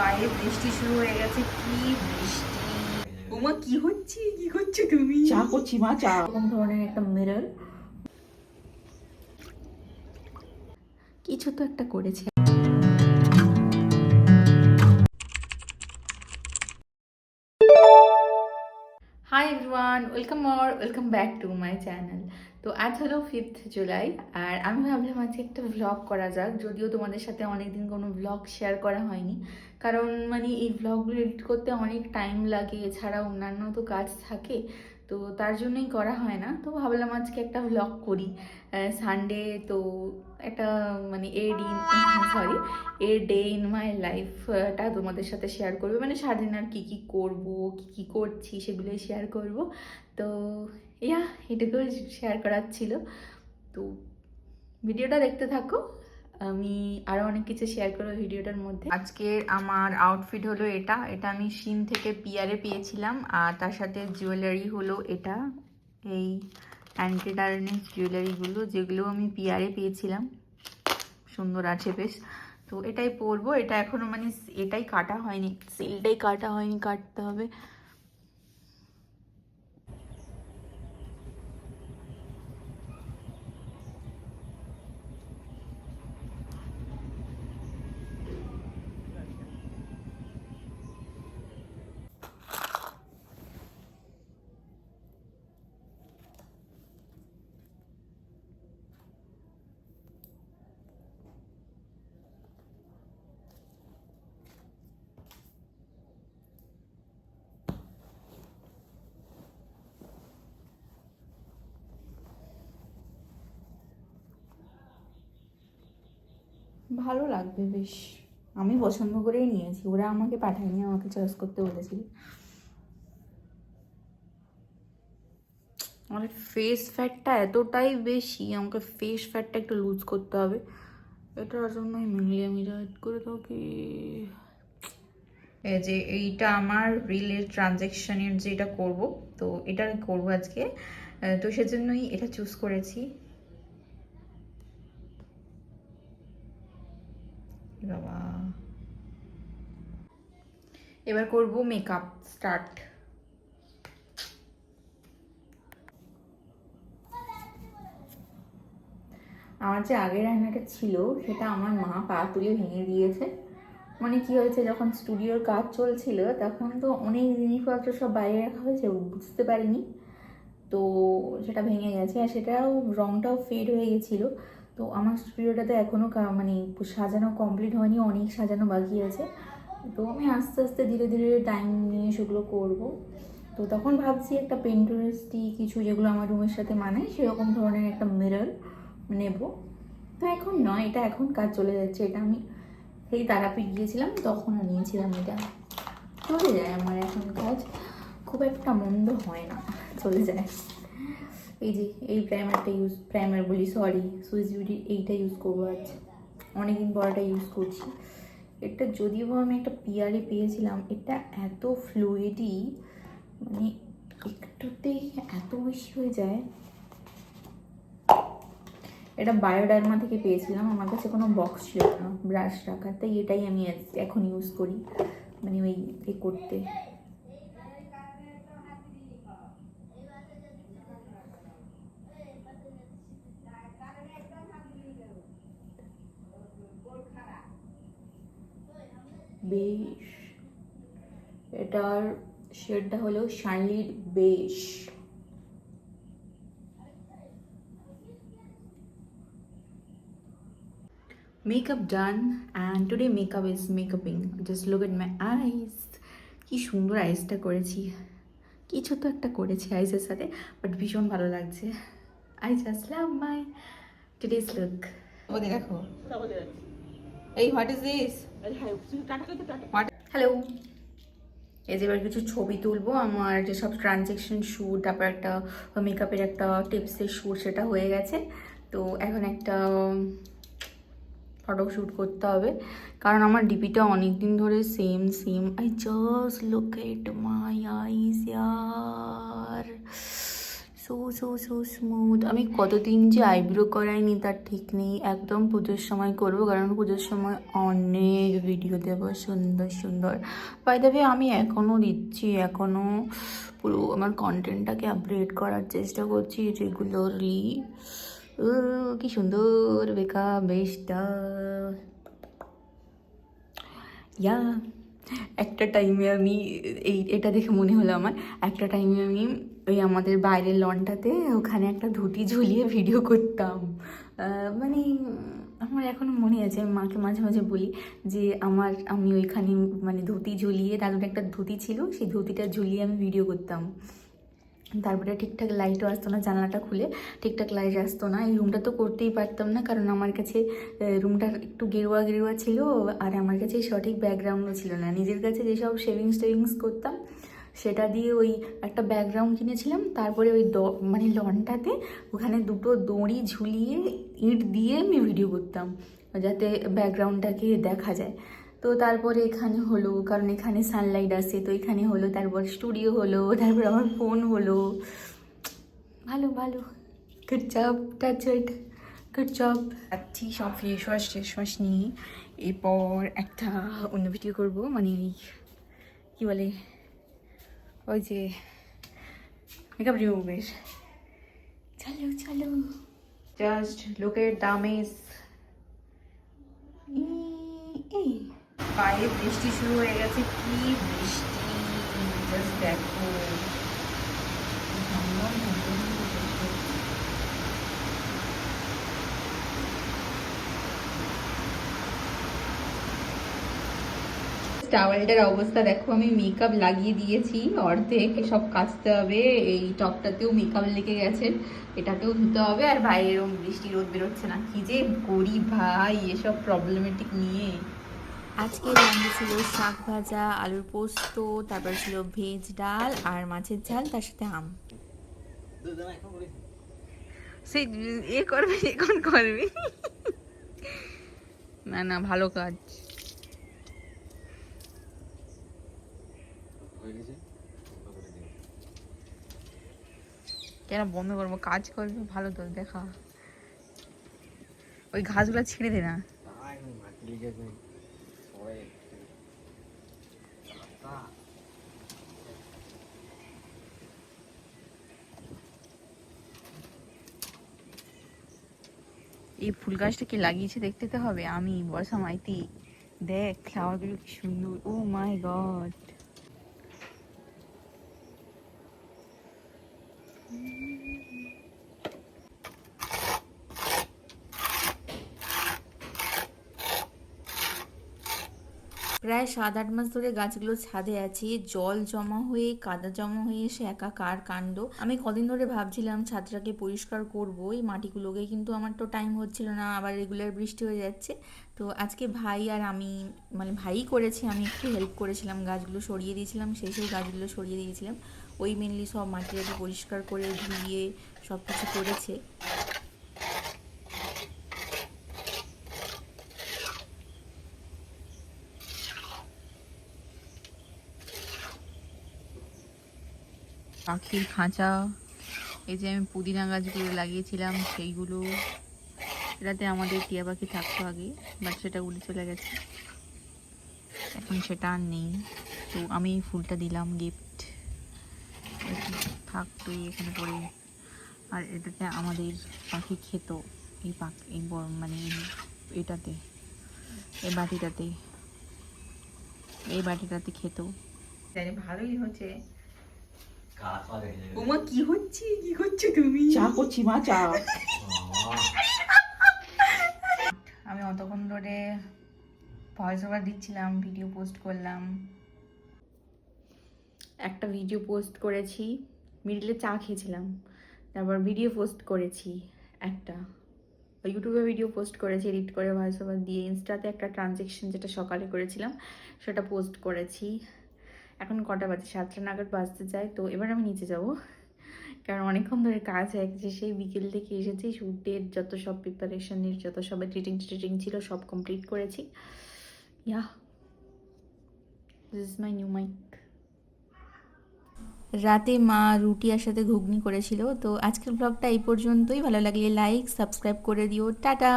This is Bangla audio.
বাইরে বৃষ্টি শুরু হয়ে গেছে। কি বৃষ্টি! ওমা, কি হচ্ছে? কি করছো তুমি? চা করছি মা, চা। এরকম ধরনের একটা মিরর, কিছু তো একটা করেছে। Hi everyone, welcome back to my channel. তো আজ হলো 5th জুলাই, আর আমি ভাবলাম আজকে একটা ভ্লগ করা যাক। যদিও তোমাদের সাথে অনেকদিন কোনো ভ্লগ শেয়ার করা হয়নি, কারণ মানে এই ভ্লগগুলো এডিট করতে অনেক টাইম লাগে, এছাড়া অন্যান্য তো কাজ থাকে, তো তার জন্যই করা হয় না। তো ভাবলাম আজকে একটা ভ্লগ করি। সানডে তো একটা মানে এ ডে ইন মাই লাইফটা তোমাদের সাথে শেয়ার করবো, মানে সারাদিন আর কী কী করবো, কী কী করছি সেগুলোই শেয়ার করব। তো এটুকুই শেয়ার করার ছিল। তো ভিডিওটা দেখতে থাকো, আমি আরও অনেক কিছু শেয়ার করবো ভিডিওটার মধ্যে। আজকে আমার আউটফিট হলো এটা এটা আমি শিন থেকে পিয়ারে পেয়েছিলাম, আর তার সাথে জুয়েলারি হলো এটা, এই অ্যান্টি ডার্নেস জুয়েলারিগুলো, যেগুলো আমি পিয়ারে পেয়েছিলাম। সুন্দর আছে বেশ। তো এটাই পরবো। এটা এখনো মানে এটাই কাটা হয়নি, সেলটাই কাটা হয়নি, কাটতে হবে। ভালো লাগবে বেশ, আমি পছন্দ করেই নিয়েছি, ওরা আমাকে পাঠায়নি, আমাকে চয়েস করতে বলেছিল। আমার ফেস ফ্যাটটা এতটাই বেশি, আমাকে ফেস ফ্যাটটা একটু লুজ করতে হবে। এটার জন্যই মেনলি আমি ডায়েট করে থাকি। এই যে এইটা আমার রিলের ট্রানজ্যাকশনের যেটা করব, তো এটা করব আজকে, তো সেজন্যই এটা চুজ করেছি। বাবা, এবার করব মেকআপ স্টার্ট। আমার যে আগের রান্নাটা ছিল সেটা আমার মা পা তুলে ভেঙে দিয়েছে। মানে কি হয়েছে, যখন স্টুডিওর কাজ চলছিল তখন তো অনেক জিনিসপত্র সব বাইরে রাখা হয়েছে, বুঝতে পারিনি, তো সেটা ভেঙে গেছে, আর সেটাও রংটাও ফেড হয়ে গেছিলো। তো আমার স্টুডিওটাতে এখনও মানে সাজানো কমপ্লিট হয়নি, অনেক সাজানো বাকি আছে। তো আমি আস্তে আস্তে ধীরে ধীরে টাইম নিয়ে সেগুলো করব। তো তখন ভাবছি একটা পেন্টারেস্টি কিছু, যেগুলো আমার রুমের সাথে মানায় সেরকম ধরনের একটা মিরর নেব। তো এখন নয়, এটা এখন কাজ চলে যাচ্ছে। এটা আমি সেই তারাপীঠ গিয়েছিলাম তখন নিয়েছিলাম। এটা চলে যায় আমার এখন কাজ, খুব একটা মন্দ হয় না, চলে যায়। এই যে এই প্রাইমার বলি, সরি, সুইস বিউটি এইটা ইউজ করবো আজ, অনেকদিন পর এটা ইউজ করছি। এটা যদিও আমি একটা পিয়ারে পেয়েছিলাম, এটা এত ফ্লুইডি, মানে একটুতেই এত বেশি হয়ে যায়। এটা বায়োডার্মা থেকে পেয়েছিলাম, আমার কাছে কোনো বক্স ছিল না ব্রাশ রাখার, তাই এটাই আমি এখন ইউজ করি, মানে ওই এ করতে। বেশ, এটার শেডটা হলো শার্লির বেশ। Makeup done, and today makeup is মেকআপিং। Just look at my eyes, কি সুন্দর আইসটা করেছি। কিছু তো একটা করেছি আইসের সাথে, বাট ভীষণ ভালো লাগছে। I just love my today's look. ওদের দেখো, এই হোয়াট ইজ দিস? হ্যালো, এই যে এবার কিছু ছবি তুলবো। আমার যেসব ট্রানজ্যাকশন শ্যুট, তারপর একটা মেকআপের একটা টিপসের শ্যুট, সেটা হয়ে গেছে। তো এখন একটা ফটো শ্যুট করতে হবে, কারণ আমার ডিপিটা অনেক দিন ধরে same same. I just look at my eyes ইয়ার, so so so so smooth. আমি কতদিন যে আইব্রো করাইনি তার ঠিক নেই, একদম পুজোর সময় করবো, কারণ পুজোর সময় অনেক ভিডিও দেবো সুন্দর সুন্দর। বাই দ্য ওয়ে আমি এখনও দিচ্ছি, এখনও পুরো আমার কন্টেন্টটাকে আপডেট করার চেষ্টা করছি রেগুলারলি। কি সুন্দর বেকা বেশটা ইয়া। একটা টাইমে আমি এটা দেখে মনে হলো আমার, একটা টাইমে আমি ওই আমাদের বাইরের লনটাতে ওখানে একটা ধুতি ঝুলিয়ে ভিডিও করতাম। মানে আমার এখনও মনে আছে, আমি মাকে মাঝে মাঝে বলি যে আমি ওইখানে মানে ধুতি ঝুলিয়ে, দাদুর একটা ধুতি ছিল, সেই ধুতিটা ঝুলিয়ে আমি ভিডিও করতাম। তারপরে ঠিকঠাক লাইটও আসতো না, জানলাটা খুলে ঠিকঠাক লাইট আসতো না। এই রুমটা তো করতেই পারতাম না, কারণ আমার কাছে রুমটা একটু গেরুয়া গেরুয়া ছিল, আর আমার কাছে সঠিক ব্যাকগ্রাউন্ডও ছিল না। নিজের কাছে যেসব শেভিংস করতাম সেটা দিয়ে ওই একটা ব্যাকগ্রাউন্ড কিনেছিলাম। তারপরে ওই মানে লনটাতে ওখানে দুটো দড়ি ঝুলিয়ে ইট দিয়ে আমি ভিডিও করতাম যাতে ব্যাকগ্রাউন্ডটাকে দেখা যায়। তো তারপরে এখানে হলো, কারণ এখানে সানলাইট আসে, তো এখানে হলো, তারপর স্টুডিও হলো, তারপর আমার ফোন হলো। ভালো ভালো, good job, that's it, good job. যাচ্ছি সব ফেস ওয়াশ নিয়ে, এরপর একটা অন্য ভিডিও করবো, মানে কি বলে ওই যে মেকআপ রিমুভের। চলো চলো, just look at the mess. বাইরে বৃষ্টি শুরু হয়ে গেছে, কি বৃষ্টি জাস্ট দেখো। টাওয়েলটার অবস্থা দেখো, আমি মেকআপ লাগিয়ে দিয়েছি অর্ধেক, সব কাচতে হবে। এই টপটাতেও মেকআপ লেগে গেছে, এটাকেও ধুতে হবে। আর বাইরে এরকম বৃষ্টি, রোদ বেরোচ্ছে না, কি যে করি ভাই এসব প্রবলেমেটিক নিয়ে। আজকে রান্না ছিল শাক ভাজা, আলুর পোস্ত, তারপর ছিল ভেজ ডাল আর মাছের ঝাল, তার সাথে আম। সেই এ করবি, এখন করবি না না, ভালো কাজ। কেন বন্ধ করবো, কাজ করবি ভালো তো দেখা। ওই ঘাসগুলো ছেড়ে দে না। এই ফুল গাছটা কে লাগিয়েছে দেখতে তো হবে। আমি বর্ষা মাইতি, দেখ ফ্লাওয়ারগুলো কি সুন্দর, ও মাই গড। প্রায় 7-8 মাস ধরে গাছগুলো ছাদে আছে, জল জমা হয়ে কাদা জমা হয়ে এসে একাকার কাণ্ড। আমি কদিন ধরে ভাবছিলাম ছাদটাকে পরিষ্কার করব এই মাটিগুলোকে, কিন্তু আমার তো টাইম হচ্ছিল না, আবার রেগুলার বৃষ্টি হয়ে যাচ্ছে। তো আজকে ভাই আর আমি, মানে ভাই করেছে, আমি একটু হেল্প করেছিলাম, গাছগুলো সরিয়ে দিয়েছিলাম, সেই গাছগুলো সরিয়ে দিয়েছিলাম। ওই মেনলি সব মাটিটাকে পরিষ্কার করে ধুইয়ে সব কিছু করেছে। পাখির খাঁচা, এই যে আমি পুদিনা গাছগুলো লাগিয়েছিলাম সেইগুলো, এটাতে আমাদের টিয়া পাখি থাকতো আগে, বাট সেটা উড়ে চলে গেছে, এখন সেটা আর নেই। তো আমি এই ফুলটা দিলাম গিফট, থাক তুই এখানে পড়ে। আর এটাতে আমাদের পাখি খেত, এই পাখি এই মানে এটাতে, এই বাটিটাতে খেত। জানি ভালোই হচ্ছে। ওমা কি হচ্ছে, কি করছো তুমি? চা করছি মা, চা। আমি অতক্ষণ ধরে ভয়েস ওভার দিচ্ছিলাম, ভিডিও পোস্ট করলাম, একটা ভিডিও পোস্ট করেছি, মিডিলে চা খেয়েছিলাম, তারপর ভিডিও পোস্ট করেছি একটা, ইউটিউবে ভিডিও পোস্ট করেছি এডিট করে ভয়েস ওভার দিয়ে, ইনস্টাতে একটা ট্রানজ্যাকশন যেটা সকালে করেছিলাম সেটা পোস্ট করেছি। এখন কটা বাজে, 7টা নাগাদ বাজতে যায়। তো এবার আমি নিচে যাব, কারণ অনেকক্ষণ ধরে কাজ হয়ে গেছে, সেই বিকেল থেকে এসেছি, শ্যুটের যত সব প্রিপারেশনের যত সব এডিটিং ছিল সব কমপ্লিট করেছি। Yeah, this is my new mic. রাতে মা রুটি আর সাথে ঘুগনি করেছিল। তো আজকের ব্লগটা এই পর্যন্তই। ভালো লাগলে লাইক সাবস্ক্রাইব করে দিও। টাটা।